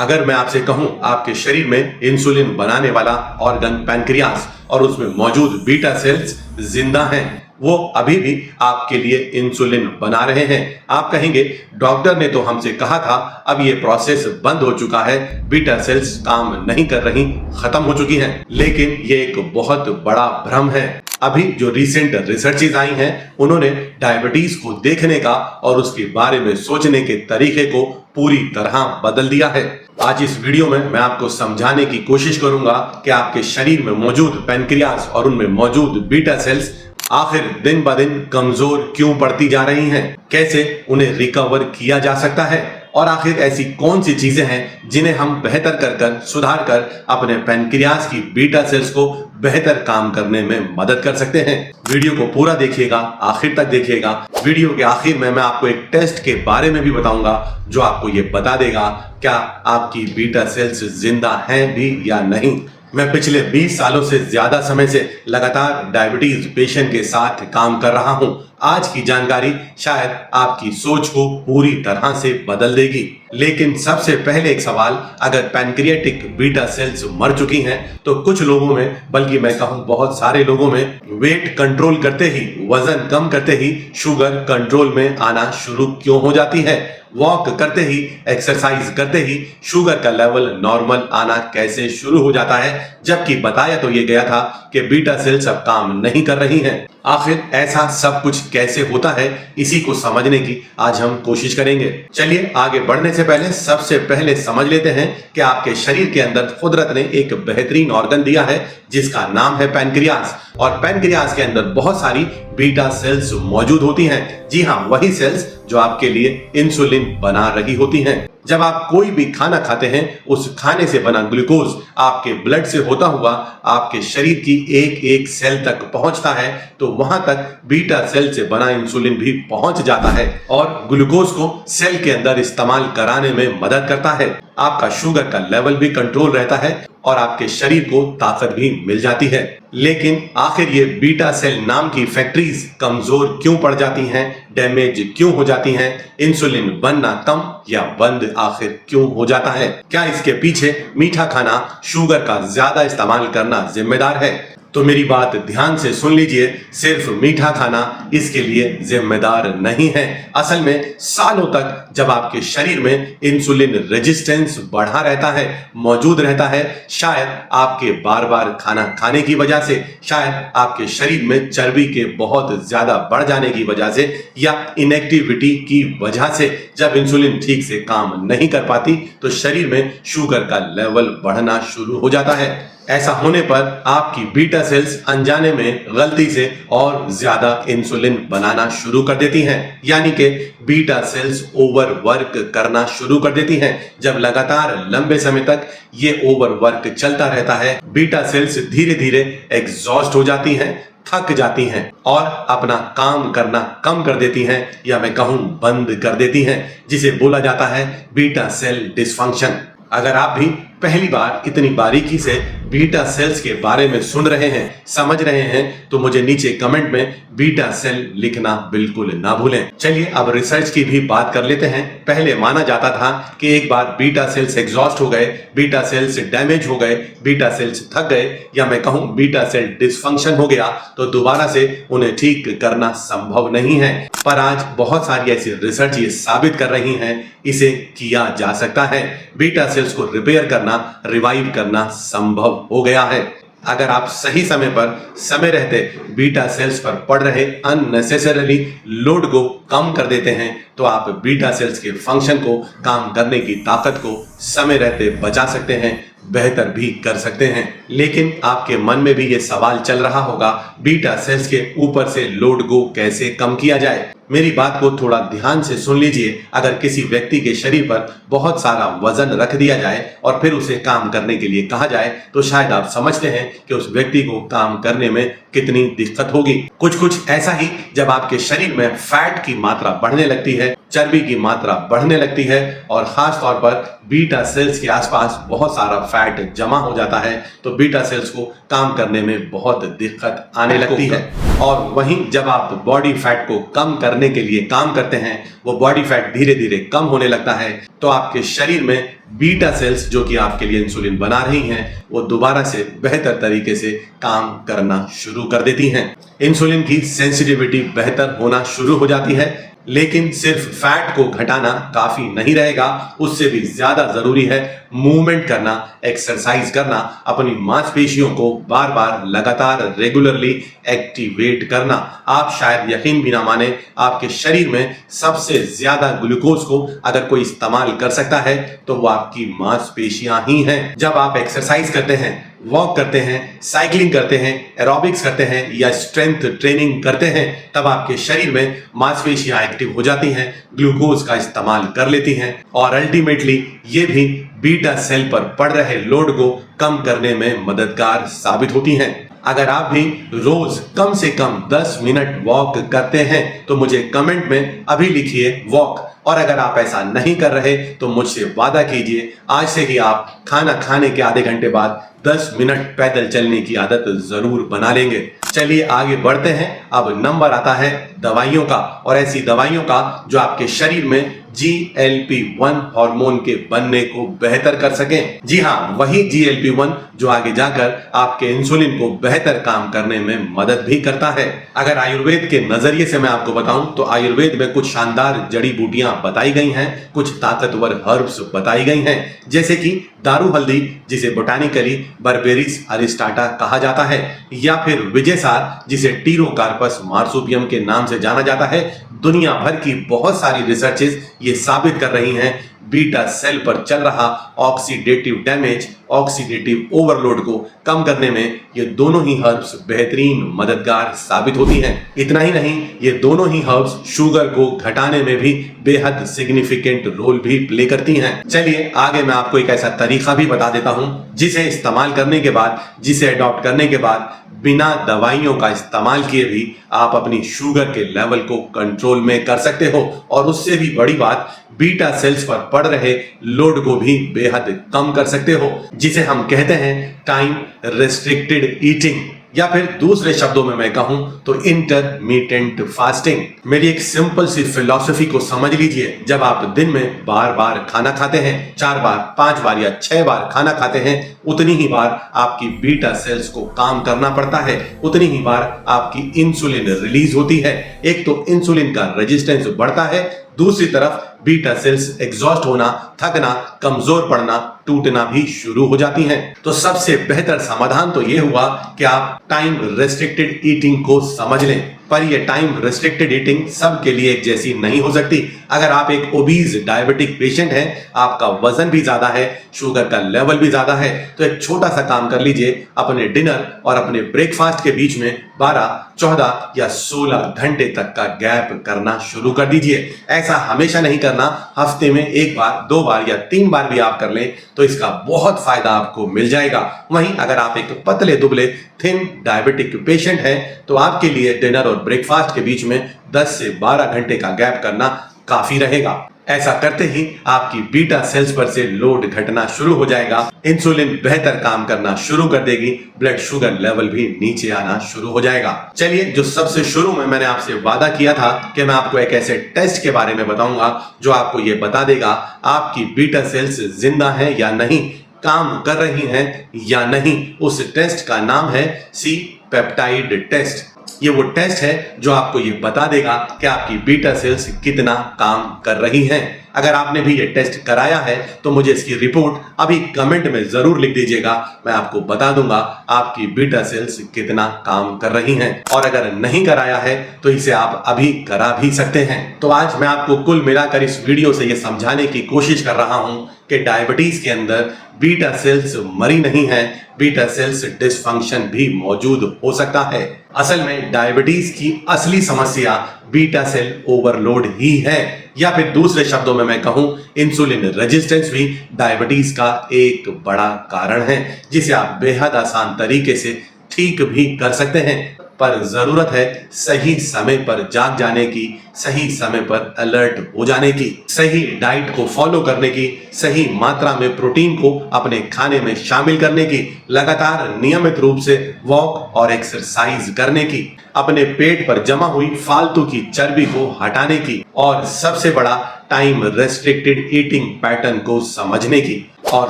अगर मैं आपसे कहूं आपके शरीर में इंसुलिन बनाने वाला ऑर्गन पैनक्रियास और उसमें मौजूद बीटा सेल्स जिंदा हैं, वो अभी भी आपके लिए इंसुलिन बना रहे हैं। आप कहेंगे डॉक्टर ने तो हमसे कहा था अब ये प्रोसेस बंद हो चुका है, बीटा सेल्स काम नहीं कर रही, खत्म हो चुकी हैं। लेकिन ये एक बहुत बड़ा भ्रम है। अभी जो रिसेंट रिसर्चेज आई हैं उन्होंने डायबिटीज को देखने का और उसके बारे में सोचने के तरीके को पूरी तरह बदल दिया है। आज इस वीडियो में मैं आपको समझाने की कोशिश करूंगा कि आपके शरीर में मौजूद पैनक्रियास और उनमें मौजूद बीटा सेल्स आखिर दिन ब दिन कमजोर क्यों पड़ती जा रही हैं, कैसे उन्हें रिकवर किया जा सकता है और आखिर ऐसी कौन सी चीजें हैं जिन्हें हम बेहतर कर सुधार कर अपने पैनक्रियास की बीटा सेल्स को बेहतर काम करने में मदद कर सकते हैं। वीडियो को पूरा देखिएगा, आखिर तक देखिएगा। वीडियो के आखिर में मैं आपको एक टेस्ट के बारे में भी बताऊंगा जो आपको ये बता देगा क्या आपकी बीटा सेल्स जिंदा हैं भी या नहीं। मैं पिछले 20 सालों से ज्यादा समय से लगातार डायबिटीज पेशेंट के साथ काम कर रहा हूं। आज की जानकारी शायद आपकी सोच को पूरी तरह से बदल देगी। लेकिन सबसे पहले एक सवाल, अगर पैनक्रियाटिक बीटा सेल्स मर चुकी हैं तो कुछ लोगों में, बल्कि मैं कहूं बहुत सारे लोगों में, वेट कंट्रोल करते ही, वजन कम करते ही शुगर कंट्रोल में आना शुरू क्यों हो जाती है? वॉक करते ही, एक्सरसाइज करते ही शुगर का लेवल नॉर्मल आना कैसे शुरू हो जाता है, जबकि बताया तो ये गया था कि बीटा सेल्स अब काम नहीं कर रही हैं। आखिर ऐसा सब कुछ कैसे होता है, इसी को समझने की आज हम कोशिश करेंगे। चलिए आगे बढ़ने से पहले सबसे पहले समझ लेते हैं कि आपके शरीर के अंदर कुदरत ने एक बेहतरीन ऑर्गन दिया है जिसका नाम है पैनक्रियास। और पैनक्रियास के अंदर बहुत सारी बीटा सेल्स मौजूद होती हैं। जी हाँ, वही सेल्स जो आपके लिए इंसुलिन बना रही होती हैं। जब आप कोई भी खाना खाते हैं, उस खाने से बना ग्लूकोज आपके ब्लड से होता हुआ आपके शरीर की एक एक सेल तक पहुंचता है, तो वहां तक बीटा सेल से बना इंसुलिन भी पहुंच जाता है और ग्लूकोज को सेल के अंदर इस्तेमाल कराने में मदद करता है। आपका शुगर का लेवल भी कंट्रोल रहता है और आपके शरीर को ताकत भी मिल जाती है। लेकिन आखिर ये बीटा सेल नाम की फैक्ट्रीज कमजोर क्यों पड़ जाती हैं, डैमेज क्यों हो जाती हैं, इंसुलिन बनना कम या बंद आखिर क्यों हो जाता है? क्या इसके पीछे मीठा खाना, शुगर का ज्यादा इस्तेमाल करना जिम्मेदार है? तो मेरी बात ध्यान से सुन लीजिए, सिर्फ मीठा खाना इसके लिए जिम्मेदार नहीं है। असल में सालों तक जब आपके शरीर में इंसुलिन रेजिस्टेंस बढ़ा रहता है, मौजूद रहता है, शायद आपके बार बार खाना खाने की वजह से, शायद आपके शरीर में चर्बी के बहुत ज्यादा बढ़ जाने की वजह से या इनएक्टिविटी की वजह से, जब इंसुलिन ठीक से काम नहीं कर पाती तो शरीर में शुगर का लेवल बढ़ना शुरू हो जाता है। ऐसा होने पर आपकी बीटा सेल्स अनजाने में गलती से और ज्यादा इंसुलिन बनाना शुरू कर देती हैं, यानी कि बीटा सेल्स ओवरवर्क करना शुरू कर देती हैं। जब लगातार लंबे समय तक ये ओवरवर्क चलता रहता है, बीटा सेल्स धीरे धीरे एग्जॉस्ट हो जाती हैं, थक जाती हैं और अपना काम करना कम कर देती हैं, या मैं कहूं बंद कर देती हैं, जिसे बोला जाता है बीटा सेल डिसफंक्शन। अगर आप भी पहली बार इतनी बारीकी से बीटा सेल्स के बारे में सुन रहे हैं, समझ रहे हैं, तो मुझे नीचे कमेंट में बीटा सेल लिखना बिल्कुल ना भूलें। चलिए अब रिसर्च की भी बात कर लेते हैं। पहले माना जाता था कि एक बार बीटा सेल्स एग्जॉस्ट हो गए, बीटा सेल्स डैमेज हो गए, बीटा सेल्स थक गए, या मैं कहूं बीटा सेल डिसफंक्शन हो गया, तो दोबारा से उन्हें ठीक करना संभव नहीं है। पर आज बहुत सारी ऐसी रिसर्च ये साबित कर रही हैं इसे किया जा सकता है। बीटा सेल्स को रिपेयर करना, रिवाइव करना संभव हो गया है। अगर आप सही समय पर, समय रहते बीटा सेल्स पर पड़ रहे अननेसेसरली लोड को कम कर देते हैं, तो आप बीटा सेल्स के फंक्शन को, काम करने की ताकत को समय रहते बचा सकते हैं, बेहतर भी कर सकते हैं। लेकिन आपके मन में भी ये सवाल चल रहा होगा, बीटा सेल्स के ऊपर से लोड को कैसे कम किया जाए? मेरी बात को थोड़ा ध्यान से सुन लीजिए। अगर किसी व्यक्ति के शरीर पर बहुत सारा वजन रख दिया जाए और फिर उसे काम करने के लिए कहा जाए, तो शायद आप समझते हैं कि उस व्यक्ति को काम करने में कितनी दिक्कत होगी। कुछ ऐसा ही जब आपके शरीर में फैट की मात्रा बढ़ने लगती है, चर्बी की मात्रा बढ़ने लगती है और खास तौर पर बीटा सेल्स के आसपास बहुत सारा फैट जमा हो जाता है, तो बीटा सेल्स को काम करने में बहुत दिक्कत आने लगती है। और वहीं जब आप बॉडी फैट को कम करने करने के लिए काम करते हैं, वो बॉडी फैट धीरे धीरे कम होने लगता है, तो आपके शरीर में बीटा सेल्स जो कि आपके लिए इंसुलिन बना रही हैं, वो दोबारा से बेहतर तरीके से काम करना शुरू कर देती हैं। इंसुलिन की सेंसिटिविटी बेहतर होना शुरू हो जाती है, लेकिन सिर्फ फैट को घटाना काफी नहीं रहेगा, उससे भी ज्यादा जरूरी है मूवमेंट करना, एक्सरसाइज करना, अपनी मांसपेशियों को बार बार लगातार रेगुलरली एक्टिवेट करना। आप शायद यकीन भी ना माने, आपके शरीर में सबसे ज्यादा ग्लूकोज को अगर कोई इस्तेमाल कर सकता है तो वो आपकी मांसपेशियां ही हैं। जब आप एक्सरसाइज करते हैं, वॉक करते हैं, साइकिलिंग करते हैं, एरोबिक्स करते हैं या स्ट्रेंथ ट्रेनिंग करते हैं, तब आपके शरीर में मांसपेशियां एक्टिव हो जाती हैं, ग्लूकोज का इस्तेमाल कर लेती हैं और अल्टीमेटली ये भी बीटा सेल पर पड़ रहे लोड को कम करने में मददगार साबित होती हैं। अगर आप भी रोज कम से कम 10 मिनट वॉक करते हैं तो मुझे कमेंट में अभी लिखिए वॉक, और अगर आप ऐसा नहीं कर रहे तो मुझसे वादा कीजिए आज से ही आप खाना खाने के आधे घंटे बाद 10 मिनट पैदल चलने की आदत जरूर बना लेंगे। चलिए आगे बढ़ते हैं। अब नंबर आता है दवाइयों का, और ऐसी दवाइयों का जो आपके शरीर में GLP-1 हार्मोन के बनने को बेहतर कर सकें। जी हाँ, वही GLP-1 जो आगे जाकर आपके इंसुलिन को बेहतर काम करने में मदद भी करता है। अगर आयुर्वेद के नजरिए से मैं आपको बताऊं तो आयुर्वेद में कुछ शानदार जड़ी बूटियां बताई गई हैं, कुछ ताकतवर हर्ब्स बताई गई हैं, जैसे कि दारू हल्दी, जिसे बोटानिकली बर्बेरिस अरिस्टाटा कहा जाता है, या फिर विजयसार, जिसे टीरोकार्पस मार्सुपियम के नाम से जाना जाता है। दुनिया भर की बहुत सारी रिसर्चेस ये साबित कर रही हैं बीटा सेल पर चल रहा ऑक्सीडेटिव डैमेज, ऑक्सीडेटिव ओवरलोड को कम करने में ये दोनों ही हर्ब्स बेहतरीन मददगार साबित होती हैं। इतना ही नहीं, ये दोनों ही हर्ब्स शुगर को घटाने में भी बेहद सिग्निफिकेंट रोल भी प्ले करती हैं। चलिए आगे मैं आपको एक ऐसा तरीका भी बता देता हूं जिसे इस्तेमाल करने के बाद, जिसे अडॉप्ट करने के बाद बिना दवाइयों का इस्तेमाल किए भी आप अपनी शुगर के लेवल को कंट्रोल में कर सकते हो, और उससे भी बड़ी बात, बीटा सेल्स पर पड़ रहे लोड को भी बेहद कम कर सकते हो, जिसे हम कहते हैं टाइम रेस्ट्रिक्टेड ईटिंग, या फिर दूसरे शब्दों में मैं कहूं तो इंटरमिटेंट फास्टिंग। मेरी एक सिंपल सी फिलॉसफी को समझ लीजिए। जब आप दिन में बार बार खाना खाते हैं, 4 बार, 5 बार या 6 बार खाना खाते हैं, उतनी ही बार आपकी बीटा सेल्स को काम करना पड़ता है, उतनी ही बार आपकी इंसुलिन रिलीज होती है। एक तो इंसुलिन का रेजिस्टेंस बढ़ता है, दूसरी तरफ बीटा सेल्स एग्जॉस्ट होना, थकना, कमजोर पड़ना, टूटना भी शुरू हो जाती हैं। तो सबसे बेहतर समाधान तो यह हुआ कि आप टाइम रेस्ट्रिक्टेड ईटिंग को समझ लें। पर यह टाइम रेस्ट्रिक्टेड ईटिंग सबके लिए एक जैसी नहीं हो सकती। अगर आप एक ओबीज डायबिटिक पेशेंट हैं, आपका वजन भी ज्यादा है, शुगर का लेवल भी ज्यादा है, तो एक छोटा सा काम कर लीजिए, अपने डिनर और अपने ब्रेकफास्ट के बीच में 12, 14 या 16 घंटे तक का गैप करना शुरू कर दीजिए। ऐसा हमेशा नहीं करना, हफ्ते में 1 बार, 2 बार या 3 बार भी आप कर लें तो इसका बहुत फायदा आपको मिल जाएगा। वहीं अगर आप एक पतले दुबले थिन डायबिटिक पेशेंट हैं तो आपके लिए डिनर और ब्रेकफास्ट के बीच में 10 से 12 घंटे का गैप करना काफी रहेगा। ऐसा करते ही आपकी बीटा सेल्स पर से लोड घटना शुरू हो जाएगा, इंसुलिन बेहतर काम करना शुरू कर देगी, ब्लड शुगर लेवल भी नीचे आना शुरू हो जाएगा। चलिए, जो सबसे शुरू में मैंने आपसे वादा किया था कि मैं आपको एक ऐसे टेस्ट के बारे में बताऊंगा जो आपको ये बता देगा आपकी बीटा सेल्स जिंदा है या नहीं, काम कर रही हैं या नहीं। उस टेस्ट का नाम है सी पेप्टाइड टेस्ट। ये वो टेस्ट है जो आपको ये बता देगा कि आपकी बीटा सेल्स कितना काम कर रही हैं। अगर आपने भी ये टेस्ट कराया है तो मुझे इसकी रिपोर्ट अभी कमेंट में जरूर लिख दीजिएगा, मैं आपको बता दूंगा आपकी बीटा सेल्स कितना काम कर रही हैं। और अगर नहीं कराया है तो इसे आप अभी करा भी सकते हैं। तो आज मैं आपको कुल मिलाकर इस वीडियो से ये समझाने की कोशिश कर रहा हूं कि डायबिटीज के अंदर बीटा सेल्स मरी नहीं है, बीटा सेल्स डिसफंक्शन भी मौजूद हो सकता है। असल में डायबिटीज की असली समस्या बीटा सेल ओवरलोड ही है, या फिर दूसरे शब्दों में मैं कहूं इंसुलिन रेजिस्टेंस भी डायबिटीज का एक बड़ा कारण है, जिसे आप बेहद आसान तरीके से ठीक भी कर सकते हैं। पर जरूरत है सही समय पर जाग जाने की, सही समय पर अलर्ट हो जाने की, सही डाइट को फॉलो करने की, सही मात्रा में प्रोटीन को अपने खाने में शामिल करने की, लगातार नियमित रूप से वॉक और एक्सरसाइज करने की, अपने पेट पर जमा हुई फालतू की चर्बी को हटाने की और सबसे बड़ा टाइम रेस्ट्रिक्टेड ईटिंग पैटर्न को समझने की, और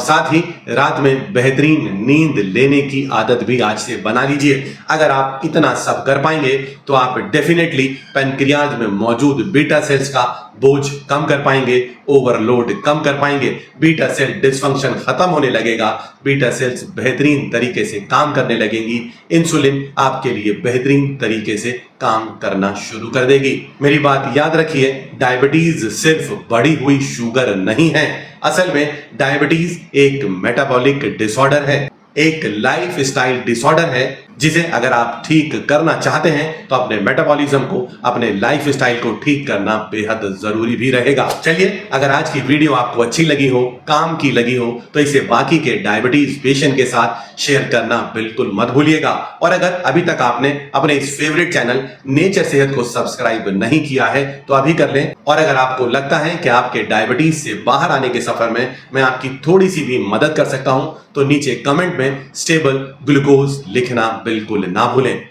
साथ ही रात में बेहतरीन नींद लेने की आदत भी आज से बना लीजिए। अगर आप इतना सब कर पाएंगे तो आप डेफिनेटली पैनक्रियाज में मौजूद बीटा सेल्स का बोझ कम कर पाएंगे, ओवरलोड कम कर पाएंगे, बीटा सेल डिसफंक्शन खत्म होने लगेगा, बीटा सेल्स बेहतरीन तरीके से काम करने लगेंगी, इंसुलिन आपके लिए बेहतरीन तरीके से काम करना शुरू कर देगी। मेरी बात याद रखिए, डायबिटीज सिर्फ बढ़ी हुई शुगर नहीं है। असल में डायबिटीज एक मेटाबॉलिक डिसऑर्डर है, एक लाइफ स्टाइल डिसऑर्डर है, जिसे अगर आप ठीक करना चाहते हैं तो अपने मेटाबॉलिज्म को, अपने लाइफ स्टाइल को ठीक करना बेहद जरूरी भी रहेगा। चलिए, अगर आज की वीडियो आपको अच्छी लगी हो, काम की लगी हो, तो इसे बाकी के डायबिटीज पेशेंट के साथ शेयर करना बिल्कुल मत भूलिएगा। और अगर अभी तक आपने अपने इस फेवरेट चैनल नेचर सेहत को सब्सक्राइब नहीं किया है तो अभी कर लें। और अगर आपको लगता है कि आपके डायबिटीज से बाहर आने के सफर में मैं आपकी थोड़ी सी भी मदद कर सकता हूं तो नीचे कमेंट में स्टेबल ग्लूकोज लिखना बिल्कुल ना भूलें।